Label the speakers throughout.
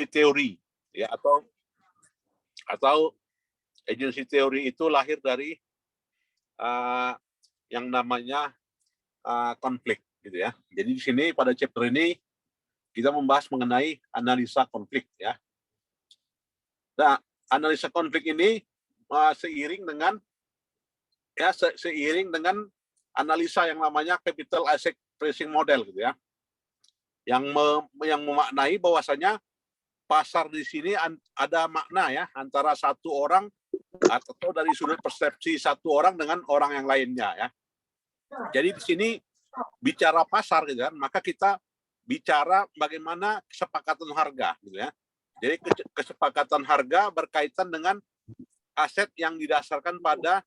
Speaker 1: teori ya, atau agency teori itu lahir dari yang namanya konflik gitu ya. Jadi di sini pada chapter ini kita membahas mengenai analisa konflik ya. Nah, analisa konflik ini seiring dengan analisa yang namanya capital asset pricing model gitu ya. Yang memaknai bahwasanya pasar di sini ada makna ya antara satu orang atau dari sudut persepsi satu orang dengan orang yang lainnya ya. Jadi di sini bicara pasar gitu kan, maka kita bicara bagaimana kesepakatan harga gitu ya. Jadi kesepakatan harga berkaitan dengan aset yang didasarkan pada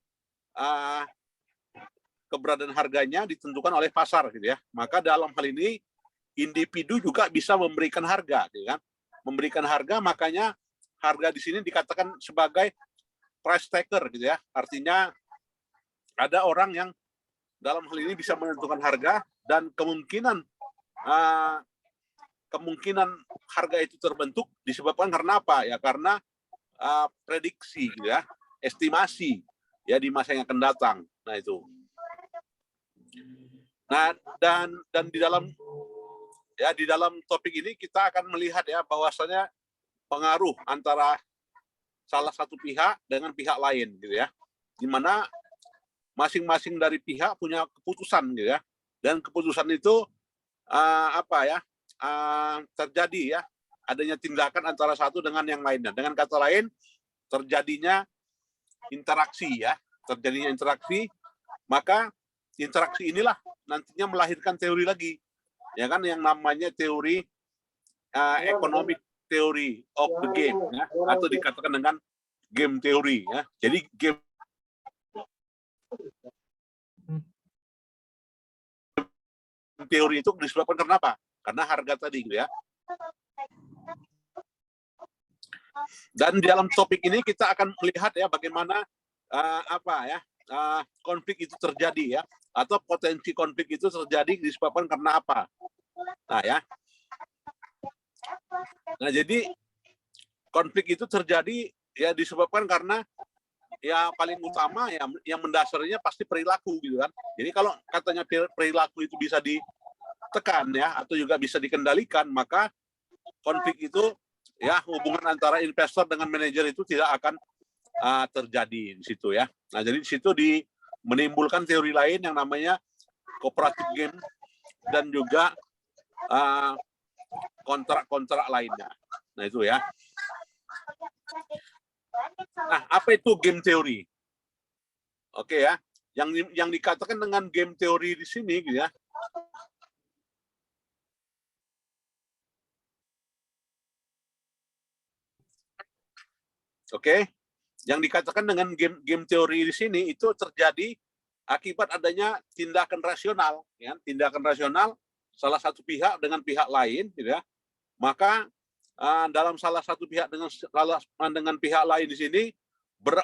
Speaker 1: keberadaan harganya ditentukan oleh pasar gitu ya. Maka dalam hal ini individu juga bisa memberikan harga gitu kan. Memberikan harga, makanya harga di sini dikatakan sebagai price taker gitu ya. Artinya ada orang yang dalam hal ini bisa menentukan harga, dan kemungkinan harga itu terbentuk disebabkan karena apa ya? Karena prediksi gitu ya, estimasi ya di masa yang akan datang. Nah itu. Nah dan di dalam topik ini kita akan melihat ya bahwasanya pengaruh antara salah satu pihak dengan pihak lain gitu ya, di mana masing-masing dari pihak punya keputusan gitu ya, dan keputusan itu terjadi ya adanya tindakan antara satu dengan yang lainnya. Dengan kata lain, terjadinya interaksi ya, maka interaksi inilah nantinya melahirkan teori lagi ya kan, yang namanya teori economic theory of the game ya, atau dikatakan dengan game teori ya. Jadi game teori itu disebabkan karena apa? Karena harga tadi gitu ya. Dan di dalam topik ini kita akan melihat ya bagaimana konflik itu terjadi ya, atau potensi konflik itu terjadi disebabkan karena apa. Nah ya. Nah jadi konflik itu terjadi ya disebabkan karena ya paling utama ya yang mendasarnya pasti perilaku gitu kan. Jadi kalau katanya perilaku itu bisa ditekan ya, atau juga bisa dikendalikan, maka konflik itu ya hubungan antara investor dengan manajer itu tidak akan terjadi di situ ya. Nah jadi di situ menimbulkan teori lain yang namanya cooperative game dan juga kontrak-kontrak lainnya. Nah itu ya. Nah apa itu game teori? Oke ya. Yang dikatakan dengan game teori di sini gitu ya. Oke. Yang dikatakan dengan game teori di sini itu terjadi akibat adanya tindakan rasional ya. Tindakan rasional salah satu pihak dengan pihak lain gitu ya. Maka dalam salah satu pihak dengan pihak lain di sini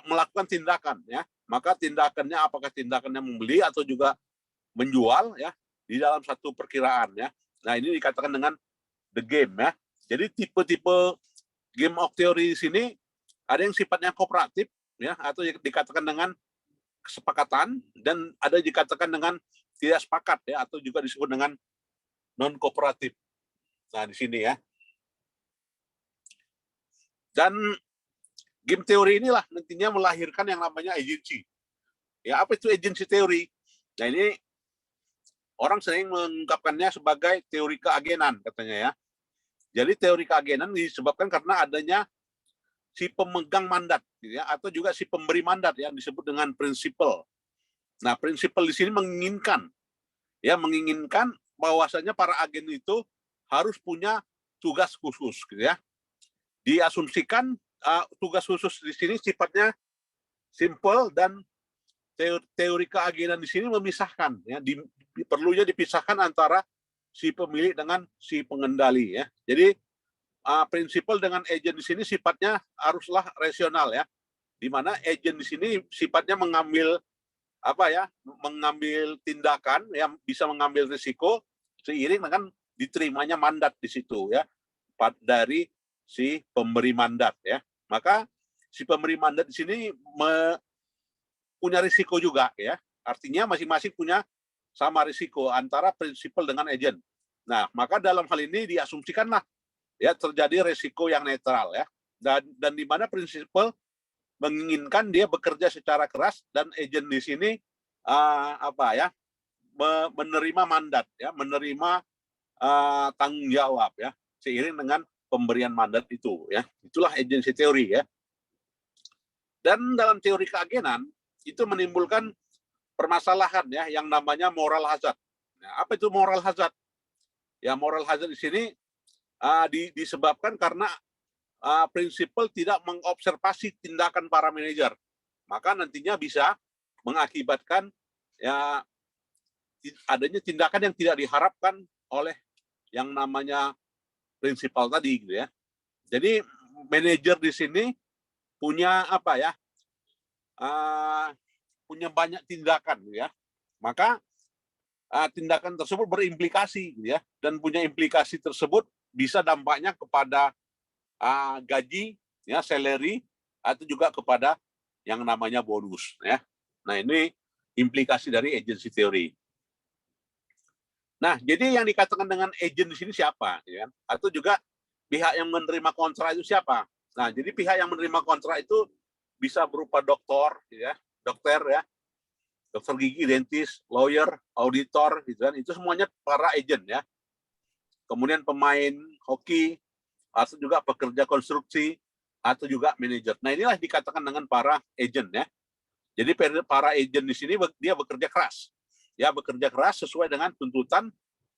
Speaker 1: melakukan tindakan ya. Maka tindakannya apakah tindakannya membeli atau juga menjual ya di dalam satu perkiraan ya. Nah, ini dikatakan dengan the game ya. Jadi tipe-tipe game of theory di sini ada yang sifatnya kooperatif ya, atau dikatakan dengan kesepakatan, dan ada dikatakan dengan tidak sepakat ya, atau juga disebut dengan non kooperatif. Nah, di sini ya. Dan game teori inilah nantinya melahirkan yang namanya agency. Ya, apa itu agency teori? Nah, ini orang sering mengungkapkannya sebagai teori keagenan katanya ya. Jadi teori keagenan disebabkan karena adanya si pemegang mandat ya, atau juga si pemberi mandat yang disebut dengan prinsipal. Nah, prinsipal di sini menginginkan bahwasanya para agen itu harus punya tugas khusus gitu ya. Diasumsikan tugas khusus di sini sifatnya simple, dan teori keagenan di sini memisahkan ya, perlunya dipisahkan antara si pemilik dengan si pengendali ya. Jadi prinsipal dengan agent di sini sifatnya haruslah rasional ya, di mana agent di sini sifatnya mengambil tindakan yang bisa mengambil risiko seiring dengan diterimanya mandat di situ ya dari si pemberi mandat ya. Maka si pemberi mandat di sini punya risiko juga ya. Artinya masing-masing punya sama risiko antara prinsipal dengan agent. Nah, maka dalam hal ini diasumsikanlah ya terjadi risiko yang netral ya. Dan di mana prinsipal menginginkan dia bekerja secara keras dan agent di sini menerima mandat ya, menerima tanggung jawab ya seiring dengan pemberian mandat itu ya. Itulah agency teori ya. Dan dalam teori keagenan itu menimbulkan permasalahan ya yang namanya moral hazard. Nah, apa itu moral hazard? Ya, moral hazard di sini disebabkan karena prinsipal tidak mengobservasi tindakan para manajer. Maka nantinya bisa mengakibatkan ya adanya tindakan yang tidak diharapkan oleh yang namanya prinsipal tadi gitu ya. Jadi manajer di sini punya punya banyak tindakan gitu ya. Maka tindakan tersebut berimplikasi gitu ya, dan punya implikasi tersebut bisa dampaknya kepada gaji ya, salary, atau juga kepada yang namanya bonus ya. Nah, ini implikasi dari agency theory. Nah, jadi yang dikatakan dengan agent di sini siapa ya? Atau juga pihak yang menerima kontrak itu siapa? Nah, jadi pihak yang menerima kontrak itu bisa berupa dokter ya, dokter gigi, dentis, lawyer, auditor, gitu kan. Itu semuanya para agent ya. Kemudian pemain hoki, atau juga pekerja konstruksi, atau juga manajer. Nah, inilah dikatakan dengan para agent ya. Jadi para agent di sini dia bekerja keras. Ya, bekerja keras sesuai dengan tuntutan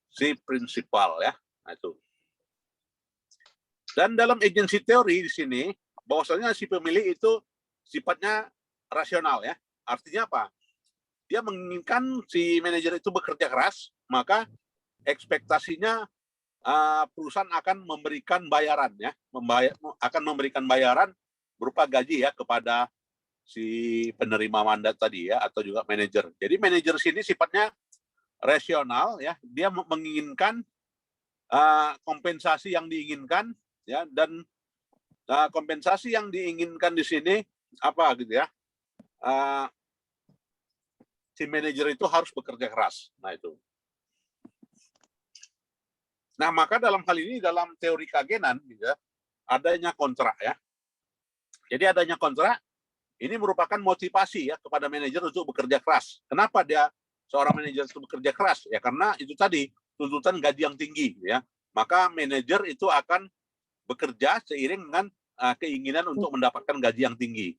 Speaker 1: si prinsipal ya. Nah, itu. Dan dalam agency teori di sini, bahwasanya si pemilik itu sifatnya rasional ya. Artinya apa? Dia menginginkan si manajer itu bekerja keras, maka ekspektasinya perusahaan akan memberikan bayaran ya, akan memberikan bayaran berupa gaji ya kepada si penerima mandat tadi ya, atau juga manajer. Jadi manajer sini sifatnya rasional ya, dia menginginkan kompensasi yang diinginkan ya, dan kompensasi yang diinginkan di sini apa gitu ya, si manajer itu harus bekerja keras. Nah, itu. Nah, maka dalam hal ini dalam teori keagenan gitu ya, adanya kontrak ya. Jadi adanya kontrak ini merupakan motivasi ya kepada manajer untuk bekerja keras. Kenapa dia seorang manajer itu bekerja keras? Ya karena itu tadi tuntutan gaji yang tinggi ya. Maka manajer itu akan bekerja seiring dengan keinginan untuk mendapatkan gaji yang tinggi.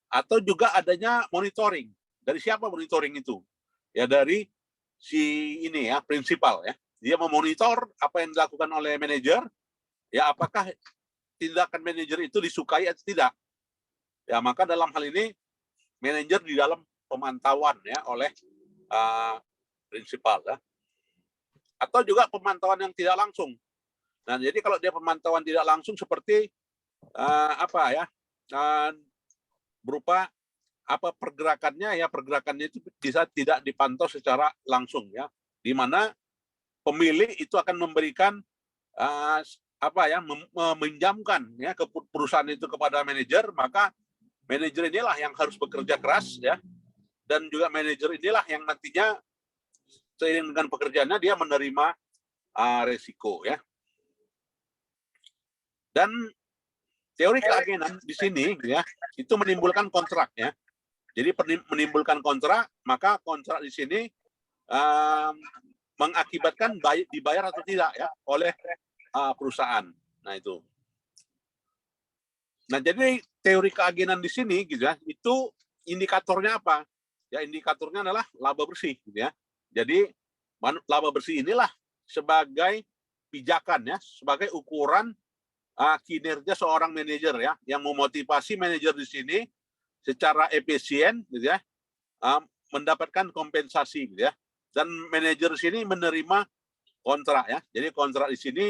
Speaker 1: Atau juga adanya monitoring. Dari siapa monitoring itu? Ya dari si ini ya, prinsipal ya. Dia memonitor apa yang dilakukan oleh manajer, ya apakah tindakan manajer itu disukai atau tidak. Ya, maka dalam hal ini manajer di dalam pemantauan ya oleh prinsipal ya. Atau juga pemantauan yang tidak langsung. Nah, jadi kalau dia pemantauan tidak langsung seperti berupa apa pergerakannya ya, pergerakannya itu bisa tidak dipantau secara langsung ya, di mana pemilik itu akan memberikan meminjamkan ya ke perusahaan itu kepada manajer, maka manajer inilah yang harus bekerja keras ya, dan juga manajer inilah yang nantinya seiring dengan pekerjaannya dia menerima resiko ya. Dan teori keagenan di sini ya itu menimbulkan kontrak ya. Jadi menimbulkan kontrak, maka kontrak di sini mengakibatkan dibayar atau tidak ya oleh perusahaan. Nah, itu. Nah, jadi teori keagenan di sini gitu ya, itu indikatornya apa? Ya, indikatornya adalah laba bersih gitu ya. Jadi laba bersih inilah sebagai pijakan ya, sebagai ukuran kinerja seorang manajer ya, yang memotivasi manajer di sini secara efisien gitu ya, mendapatkan kompensasi gitu ya. Dan manajer di sini menerima kontrak ya. Jadi kontrak di sini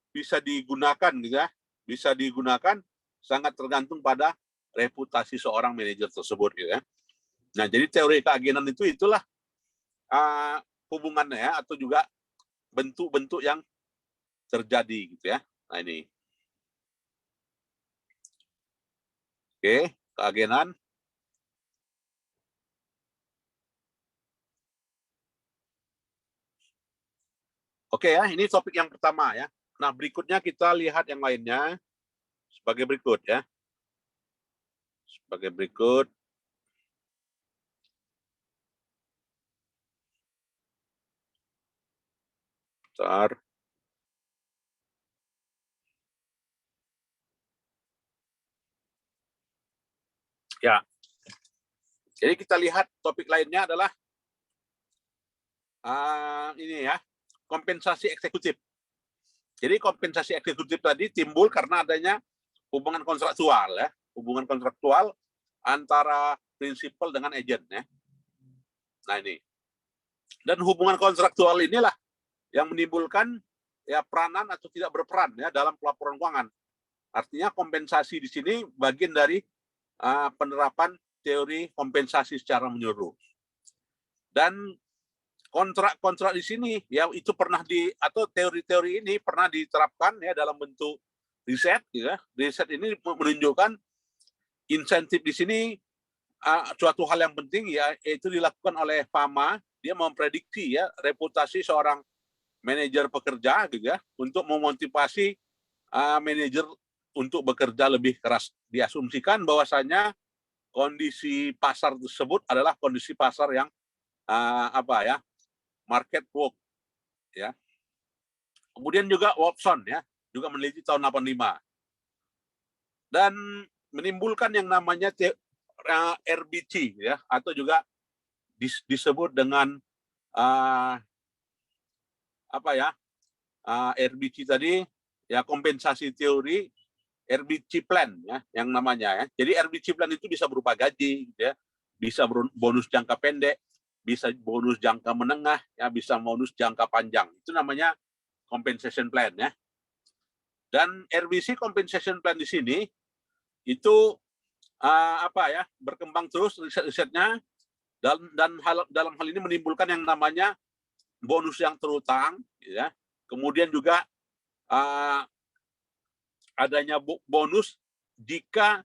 Speaker 1: bisa digunakan gitu ya. Bisa digunakan sangat tergantung pada reputasi seorang manajer tersebut gitu ya. Nah, jadi teori keagenan itulah hubungannya ya, atau juga bentuk-bentuk yang terjadi gitu ya. Nah ini. Oke, keagenan. Oke ya, ini topik yang pertama ya. Nah, berikutnya kita lihat yang lainnya sebagai berikut ya. Sebagai berikut. Bentar. Ya. Jadi kita lihat topik lainnya adalah ini ya, kompensasi eksekutif. Jadi kompensasi eksekutif tadi timbul karena adanya hubungan kontraktual ya, hubungan kontraktual antara prinsipal dengan agent ya. Nah ini. Dan hubungan kontraktual inilah yang menimbulkan ya peranan atau tidak berperan ya dalam pelaporan keuangan. Artinya kompensasi di sini bagian dari penerapan teori kompensasi secara menyeluruh. Dan kontrak-kontrak di sini ya itu pernah atau teori-teori ini pernah diterapkan ya dalam bentuk riset ya. Riset ini menunjukkan insentif di sini suatu hal yang penting ya, itu dilakukan oleh Fama. Dia memprediksi ya reputasi seorang manajer pekerja gitu ya untuk memotivasi manajer untuk bekerja lebih keras. Diasumsikan bahwasanya kondisi pasar tersebut adalah kondisi pasar yang market work ya. Kemudian juga Watson ya, juga meneliti tahun 85 dan menimbulkan yang namanya RBC ya, atau juga disebut dengan RBC tadi ya, kompensasi teori RBC plan ya yang namanya ya. Jadi RBC plan itu bisa berupa gaji ya, bisa bonus jangka pendek, bisa bonus jangka menengah ya, bisa bonus jangka panjang. Itu namanya compensation plan ya. Dan RBC compensation plan di sini itu berkembang terus riset-risetnya, dan dalam hal ini menimbulkan yang namanya bonus yang terutang ya. Kemudian juga adanya bonus jika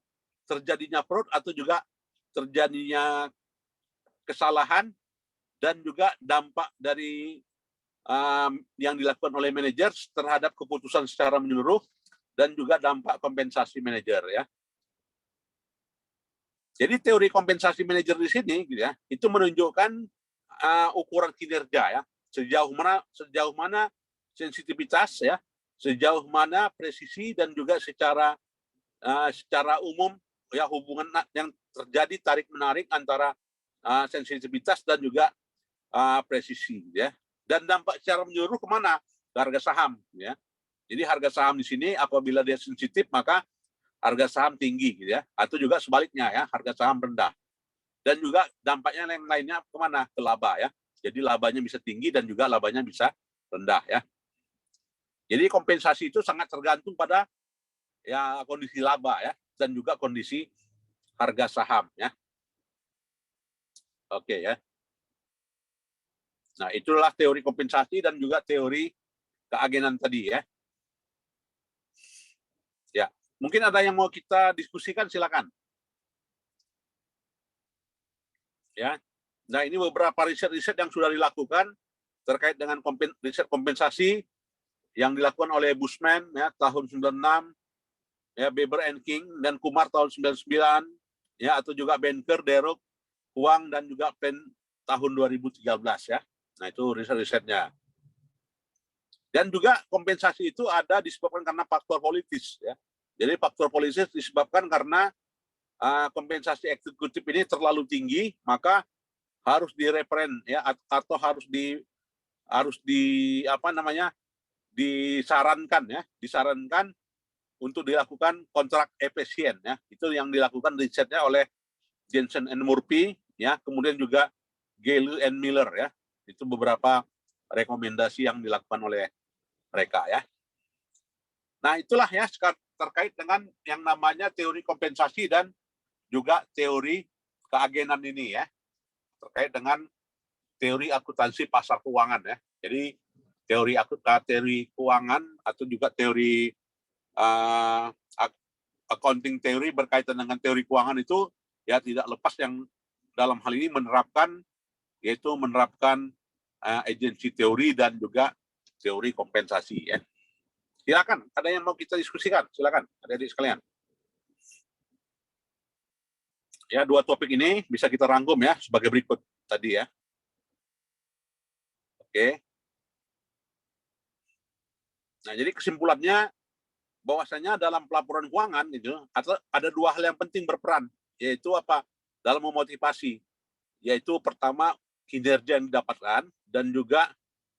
Speaker 1: terjadinya fraud atau juga terjadinya kesalahan, dan juga dampak dari yang dilakukan oleh manajer terhadap keputusan secara menyeluruh, dan juga dampak kompensasi manajer ya. Jadi teori kompensasi manajer di sini gitu ya, itu menunjukkan ukuran kinerja ya, sejauh mana sensitivitas ya, sejauh mana presisi, dan juga secara umum ya hubungan yang terjadi tarik menarik antara sensitivitas dan juga presisi ya. Dan dampak secara menyeluruh kemana? Ke harga saham ya. Jadi harga saham di sini apabila dia sensitif maka harga saham tinggi gitu ya, atau juga sebaliknya ya, harga saham rendah. Dan juga dampaknya yang lainnya kemana? Ke laba ya. Jadi labanya bisa tinggi dan juga labanya bisa rendah ya. Jadi kompensasi itu sangat tergantung pada ya kondisi laba ya, dan juga kondisi harga saham ya. Oke ya. Nah, itulah teori kompensasi dan juga teori keagenan tadi ya. Ya, mungkin ada yang mau kita diskusikan, silakan. Ya. Nah, ini beberapa riset-riset yang sudah dilakukan terkait dengan riset kompensasi yang dilakukan oleh Bushman ya tahun 96, ya Beber and King dan Kumar tahun 99, ya, atau juga Banker, Derok, Huang, dan juga Penn tahun 2013 ya. Nah, itu riset-risetnya. Dan juga kompensasi itu ada disebabkan karena faktor politis ya. Jadi faktor politis disebabkan karena kompensasi eksekutif ini terlalu tinggi, maka harus direferen ya, atau harus disarankan untuk dilakukan kontrak efisien ya. Itu yang dilakukan risetnya oleh Jensen and Murphy ya, kemudian juga Gale and Miller ya. Itu beberapa rekomendasi yang dilakukan oleh mereka ya. Nah, itulah ya terkait dengan yang namanya teori kompensasi dan juga teori keagenan ini ya, terkait dengan teori akuntansi pasar keuangan ya. Jadi teori keuangan atau juga teori accounting teori berkaitan dengan teori keuangan itu ya tidak lepas yang dalam hal ini menerapkan agensi teori dan juga teori kompensasi ya. Silakan, ada yang mau kita diskusikan? Silakan, adik-adik sekalian. Ya, dua topik ini bisa kita rangkum ya sebagai berikut tadi ya. Oke. Nah, jadi kesimpulannya bahwasanya dalam pelaporan keuangan itu ada dua hal yang penting berperan, yaitu apa? Dalam memotivasi, yaitu pertama kinerja yang didapatkan dan juga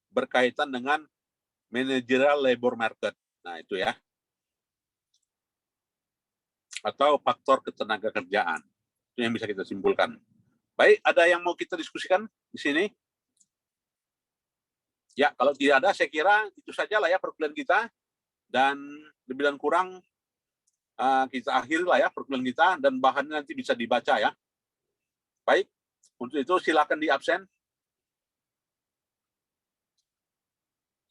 Speaker 1: berkaitan dengan managerial labor market. Nah, itu ya. Atau faktor ketenaga kerjaan. Itu yang bisa kita simpulkan. Baik, ada yang mau kita diskusikan di sini? Ya, kalau tidak ada, saya kira itu sajalah ya perkuliahan kita. Dan lebih dan kurang kita akhiri lah ya perkuliahan kita, dan bahannya nanti bisa dibaca ya. Baik, untuk itu silakan di absen.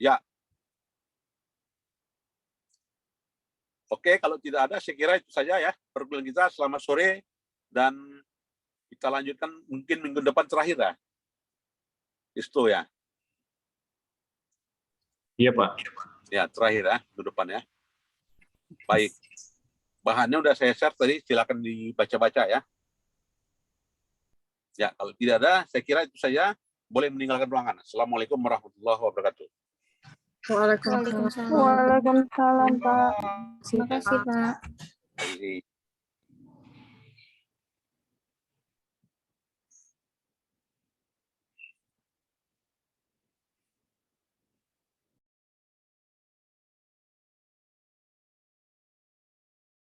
Speaker 1: Ya. Oke, kalau tidak ada, saya kira itu saja ya perkuliahan kita. Selamat sore, dan kita lanjutkan mungkin minggu depan terakhir ya. Itu ya.
Speaker 2: Iya, Pak.
Speaker 1: Ya, terakhir ya, minggu depan ya. Baik. Bahannya udah saya share tadi, silakan dibaca-baca ya. Ya, kalau tidak ada, saya kira itu saja. Boleh meninggalkan ruangan. Assalamualaikum warahmatullahi wabarakatuh.
Speaker 3: Waalaikumsalam.
Speaker 4: Waalaikumsalam, Pak.
Speaker 3: Terima kasih, Pak.
Speaker 1: Baik.